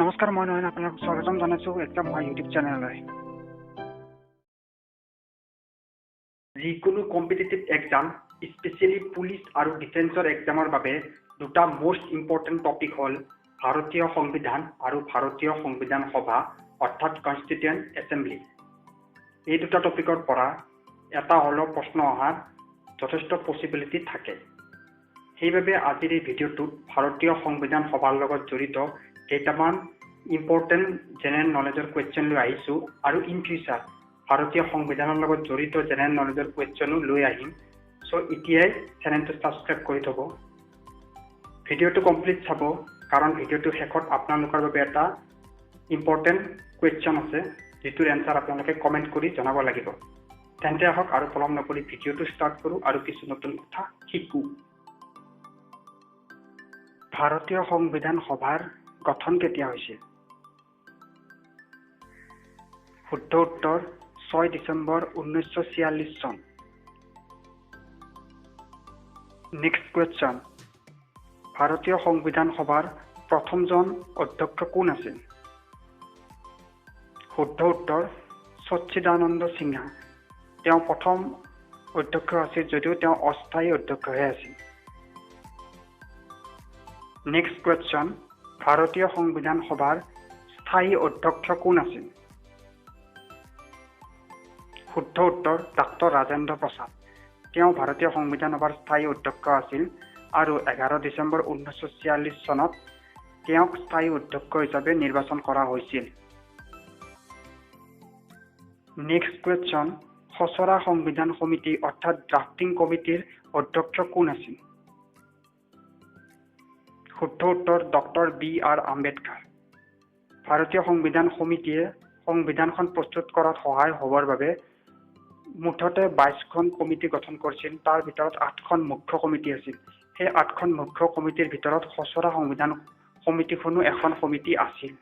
নমস্কাৰ, মই নয়ন আপোনাক স্বাগতম জনাইছোঁ একদম মই ইউটিউব চেনেললৈ। যিকোনো কম্পিটিটিভ এক্সাম, স্পেচিয়েলি পুলিচ আৰু ডিফেন্সৰ এক্সামৰ বাবে দুটা মোষ্ট ইম্পৰ্টেণ্ট টপিক হ'ল ভাৰতীয় সংবিধান আৰু ভাৰতীয় সংবিধান সভা অৰ্থাৎ কনষ্টিটিউয়েণ্ট এছেম্বলি। এই দুটা টপিকৰ পৰা এটা হ'লেও প্ৰশ্ন অহাৰ যথেষ্ট পচিবিলিটি থাকে। সেইবাবে আজিৰ এই ভিডিঅ'টোত ভাৰতীয় সংবিধান সভাৰ লগত জড়িত কেইটামান ইম্পৰ্টেণ্ট জেনেৰেল নলেজৰ কুৱেশ্যন লৈ আহিছোঁ আৰু ইন ফিউচাৰ ভাৰতীয় সংবিধানৰ লগত জড়িত জেনেৰেল নলেজৰ কুৱেশ্যনো লৈ আহিম। চ' এতিয়াই চেনেলটো ছাবস্ক্ৰাইব কৰি থ'ব, ভিডিঅ'টো কমপ্লিট চাব, কাৰণ ভিডিঅ'টোৰ শেষত আপোনালোকৰ বাবে এটা ইম্পৰ্টেণ্ট কুৱেশ্যন আছে যিটোৰ এনচাৰ আপোনালোকে কমেণ্ট কৰি জনাব লাগিব। তেন্তে আহক আৰু পলম নকৰি ভিডিঅ'টো ষ্টাৰ্ট কৰোঁ আৰু কিছু নতুন কথা শিকোঁ। ভাৰতীয় সংবিধান সভাৰ গঠন কেতিয়া হৈছিল? শুদ্ধ উত্তৰ 6 ডিচেম্বৰ 1946 চন। নেক্সট কুৱেশ্যন, ভাৰতীয় সংবিধান সভাৰ প্ৰথমজন অধ্যক্ষ কোন আছিল? শুদ্ধ উত্তৰ সচ্চিদানন্দ সিনহা। তেওঁ প্ৰথম অধ্যক্ষ আছিল যদিও তেওঁ অস্থায়ী অধ্যক্ষহে আছিল। নেক্সট কুৱেশ্যন, ভাৰতীয় সংবিধান সভাৰ স্থায়ী অধ্যক্ষ কোন আছিল? শুদ্ধ উত্তৰ ডাক্তৰ ৰাজেন্দ্ৰ প্ৰসাদ। তেওঁ ভাৰতীয় সংবিধান সভাৰ স্থায়ী অধ্যক্ষ আছিল আৰু 11 ডিচেম্বৰ 1946 চনত তেওঁক স্থায়ী অধ্যক্ষ হিচাপে নিৰ্বাচন কৰা হৈছিল। নেক্সট কুৱেশ্যন, খচৰা সংবিধান সমিতি অৰ্থাৎ ড্ৰাফটিং কমিটিৰ অধ্যক্ষ কোন আছিল? শুদ্ধ উত্তৰ ডক্টৰ B.R. আম্বেদকাৰ। ভাৰতীয় সংবিধান সমিতিয়ে সংবিধানখন প্ৰস্তুত কৰাত সহায় হ'বৰ বাবে মুঠতে 22খন কমিটি গঠন কৰিছিল। তাৰ ভিতৰত 8খন মুখ্য কমিটি আছিল। সেই 8খন মুখ্য কমিটিৰ ভিতৰত খচৰা সংবিধান সমিতিখনো এখন সমিতি আছিল।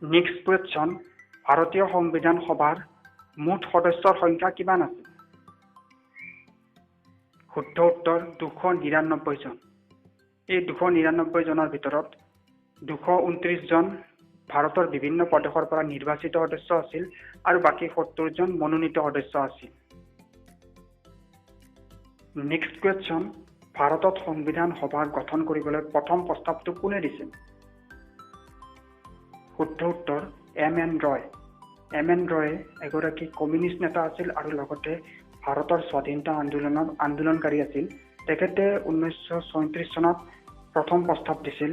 নেক্সট কুৱেশ্যন, ভাৰতীয় সংবিধান সভাৰ মুঠ সদস্যৰ সংখ্যা কিমান আছিল? শুদ্ধ উত্তৰ 299 জন। এই 299 জনৰ ভিতৰত 229 জন ভাৰতৰ বিভিন্ন প্ৰদেশৰ পৰা নিৰ্বাচিত সদস্য আছিল আৰু বাকী 70 জন মনোনীত সদস্য আছিল। নেক্সট কুৱেশ্যন, ভাৰতত সংবিধান সভা গঠন কৰিবলৈ প্ৰথম প্ৰস্তাৱটো কোনে দিছিল? শুদ্ধ উত্তৰ M.N. ৰয়। M.N. ৰয়ে এগৰাকী কমিউনিষ্ট নেতা আছিল আৰু লগতে ভাৰতৰ স্বাধীনতা আন্দোলনকাৰী আছিল। তেখেতে 1937 চনত প্ৰথম প্ৰস্তাৱ দিছিল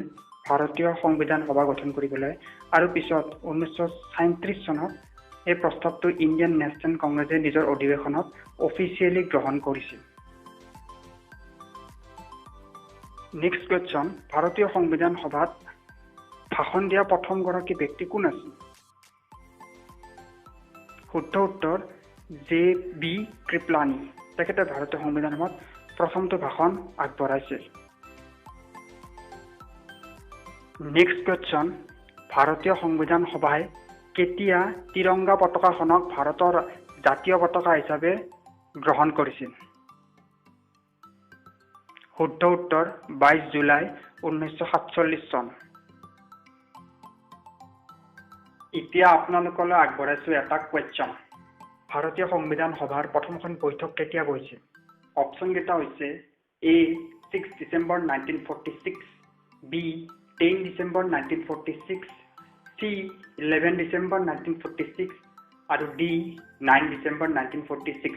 ভাৰতীয় সংবিধান সভা গঠন কৰিবলৈ আৰু পিছত 1937 চনত এই প্ৰস্তাৱটো ইণ্ডিয়ান নেশ্যনেল কংগ্ৰেছে নিজৰ অধিৱেশনত অফিচিয়েলি গ্ৰহণ কৰিছিল। নেক্সট কুৱেশ্যন, ভাৰতীয় সংবিধান সভাত ভাষণ দিয়া প্ৰথমগৰাকী ব্যক্তি কোন আছিল? শুদ্ধ উত্তৰ J.B. কৃপলানী। তেখেতে ভাৰতীয় সংবিধান সভাত প্ৰথমটো ভাষণ আগবঢ়াইছিল। নেক্সট কুৱেশ্যন, ভাৰতীয় সংবিধান সভাই কেতিয়া তিৰংগা পতাকাখনক ভাৰতৰ জাতীয় পতাকা হিচাপে গ্ৰহণ কৰিছিল? শুদ্ধ উত্তৰ 22 জুলাই 1947 চন। এতিয়া আপোনালোকলৈ আগবঢ়াইছোঁ এটা কুৱেশ্যন। ভাৰতীয় সংবিধান সভাৰ প্ৰথমখন বৈঠক কেতিয়া বহিছিল? অপশ্যনকেইটা হৈছে A. 6 December 1946, B. 10 December 1946, C. 11 December 1946 আৰু D. 9 ডিচেম্বৰ 1946।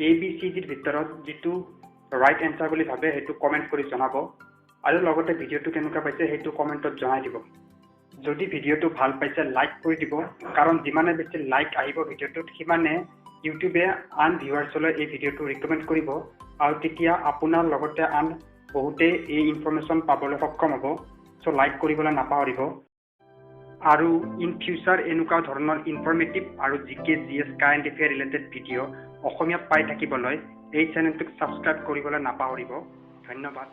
ABCDৰ ভিতৰত যিটো ৰাইট এনচাৰ বুলি ভাবে সেইটো কমেণ্ট কৰি জনাব আৰু লগতে ভিডিঅ'টো কেনেকুৱা পাইছে সেইটো কমেণ্টত জনাই দিব। যদি ভিডিঅ'টো ভাল পাইছে লাইক কৰি দিব, কাৰণ যিমানে বেছি লাইক আহিব ভিডিঅ'টোত সিমানে ইউটিউবে আন ভিউৱাৰ্ছলৈ এই ভিডিঅ'টো ৰিকমেণ্ড কৰিব আৰু তেতিয়া আপোনাৰ লগতে আন বহুতেই এই ইনফৰ্মেশ্যন পাবলৈ সক্ষম হ'ব। চ' লাইক কৰিবলৈ নাপাহৰিব আৰু ইন ফিউচাৰ এনেকুৱা ধৰণৰ ইনফৰ্মেটিভ আৰু GK GS current affair related video' অসমীয়াত পাই থাকিবলৈ এই চেনেলটোক ছাবস্ক্ৰাইব কৰিবলৈ নাপাহৰিব। ধন্যবাদ।